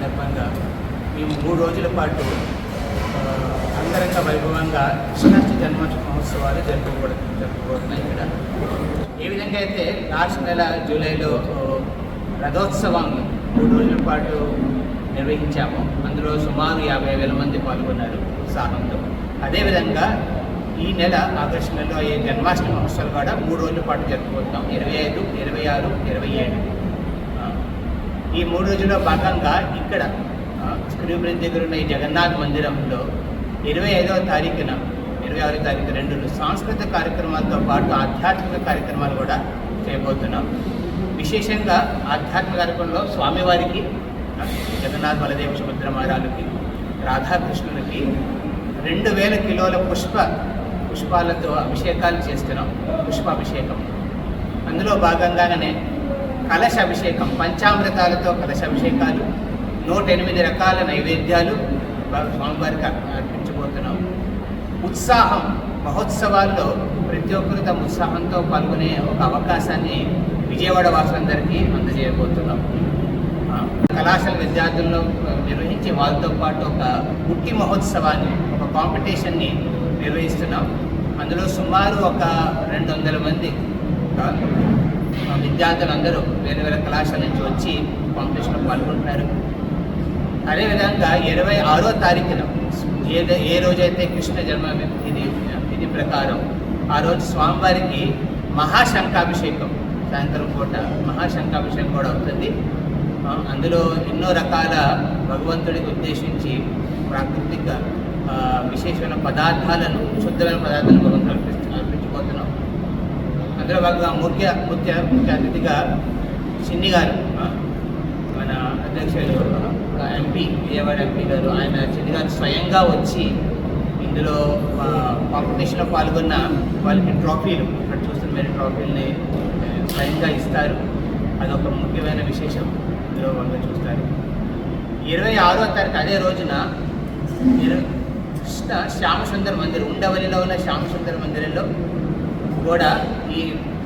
సందర్భంగా మేము 3 రోజుల పాటు అంగరంగ వైభవంగా కృష్ణాష్టమి జన్మాష్టమి మహోత్సవాలు జరుపుకోబోతున్నాయి. ఇక్కడ ఏ విధంగా అయితే లాస్ట్ నెల జూలైలో రథోత్సవం 3 రోజుల పాటు నిర్వహించాము. అందులో సుమారు 50,000 మంది పాల్గొన్నారు ఉత్సాహంతో. అదేవిధంగా ఈ నెల ఆగస్టు నెలలో అయ్యే జన్మాష్టమి మహోత్సవాలు కూడా 3 రోజుల పాటు జరుపుకుంటాం. 25, 26, 27. ఈ 3 రోజుల్లో భాగంగా ఇక్కడ స్క్రీన్ బ్రిడ్జ్ దగ్గర ఉన్న ఈ జగన్నాథ్ మందిరంలో 25వ తారీఖున 26వ తారీఖు 2 సాంస్కృతిక కార్యక్రమాలతో పాటు ఆధ్యాత్మిక కార్యక్రమాలు కూడా చేయబోతున్నాం. విశేషంగా ఆధ్యాత్మిక కార్యక్రమంలో స్వామివారికి, జగన్నాథ్ బలదేవ సుభద్ర మహారాజుకి, రాధాకృష్ణునికి 2,000 కిలోల పుష్పాలతో అభిషేకాలు చేస్తున్నాం. పుష్పాభిషేకం. అందులో భాగంగానే కలశ అభిషేకం, పంచామృతాలతో కలశ అభిషేకాలు, 108 రకాల నైవేద్యాలు స్వామివారికి అర్పించబోతున్నాం. ఉత్సాహం మహోత్సవాల్లో ప్రతి ఒక్కరు తమ ఉత్సాహంతో పాల్గొనే ఒక అవకాశాన్ని విజయవాడ వాసులందరికీ అందజేయబోతున్నాం. కళాశాల విద్యార్థులను నిర్వహించే వాళ్ళతో పాటు ఒక ఉట్టి మహోత్సవాన్ని, ఒక కాంపిటీషన్ని నిర్వహిస్తున్నాం. అందులో సుమారు ఒక 200 మంది విద్యార్థులందరూ వేరే వేరే కళాశాల నుంచి వచ్చి కాంపిటీషన్లో పాల్గొంటున్నారు. అదేవిధంగా 26వ తారీఖున ఏ రోజైతే కృష్ణ జన్మ తిథి ప్రకారం ఆ రోజు స్వామివారికి మహాశంఖాభిషేకం, సాయంత్రం పూట మహాశంఖాభిషేకం కూడా అవుతుంది. అందులో ఎన్నో రకాల భగవంతుడికి ఉద్దేశించి ప్రాకృతిక విశేషమైన పదార్థాలను, శుద్ధమైన పదార్థాలను భగవంతుడు అర్పించబోతున్నాం. అందులో భాగంగా ముఖ్య అతిథిగా చిన్ని గారు, మన అధ్యక్షులు ఎంపీ, విజయవాడ ఎంపీ గారు, ఆయన చిన్ని గారు స్వయంగా వచ్చి ఇందులో కాంపిటీషన్లో పాల్గొన్న వాళ్ళకి ట్రోఫీలు, ఇక్కడ చూస్తున్న మీరు ట్రోఫీలని స్వయంగా ఇస్తారు. అదొక ముఖ్యమైన విశేషం ఇందులో వాళ్ళు చూస్తారు. 26వ తారీఖు అదే రోజున కృష్ణ శ్యామసుందర మందిరం, ఉండవల్లిలో ఉన్న శ్యామసుందర మందిరంలో కూడా ఈ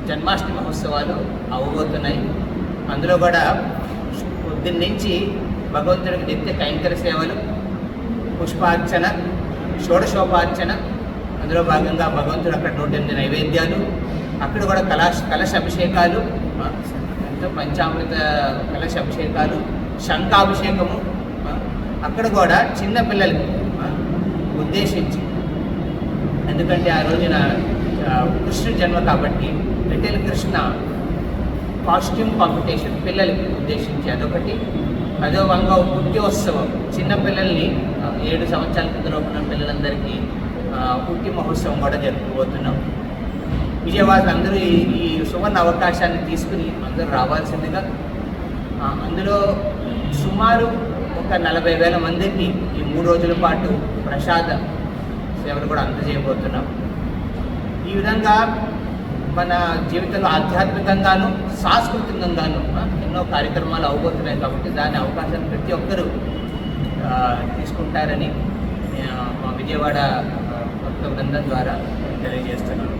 జన్మాష్టమి మహోత్సవాలు అవ్వబోతున్నాయి. అందులో కూడా పొద్దున్న నుంచి భగవంతుడికి నిత్య కైంకర్య సేవలు, పుష్పార్చన, షోడశోపార్చన, అందులో భాగంగా భగవంతుడు అక్కడ 108 నైవేద్యాలు, అక్కడ కూడా కలశ అభిషేకాలు, పంచామృత కలశ అభిషేకాలు, శంఖాభిషేకము. అక్కడ కూడా చిన్న పిల్లలకి ఉద్దేశించి, ఎందుకంటే ఆ రోజున కృష్ణుడి జన్మ కాబట్టి లిటిల్ కృష్ణ కాస్ట్యూమ్ కాంపిటీషన్ పిల్లలకి ఉద్దేశించి అదొకటి. అదో వంగ పుట్టినోత్సవం, చిన్నపిల్లల్ని 7 సంవత్సరాల కింద ఉన్న పిల్లలందరికీ పుట్టి మహోత్సవం కూడా జరుపుకోబోతున్నాం. విజయవాడ అందరూ ఈ సువర్ణ అవకాశాన్ని తీసుకుని అందరూ రావాల్సిందిగా, అందులో సుమారు ఒక 40,000 మందికి ఈ 3 రోజుల పాటు ప్రసాద సేవలు కూడా అందజేయబోతున్నాం. ఈ విధంగా మన జీవితంలో ఆధ్యాత్మికంగాను సాంస్కృతికంగాను ఎన్నో కార్యక్రమాలు అవబోతున్నాయి. కాబట్టి దాని అవకాశాన్ని ప్రతి ఒక్కరూ తీసుకుంటారని మా విజయవాడ భక్త బృందం ద్వారా తెలియజేస్తున్నాను.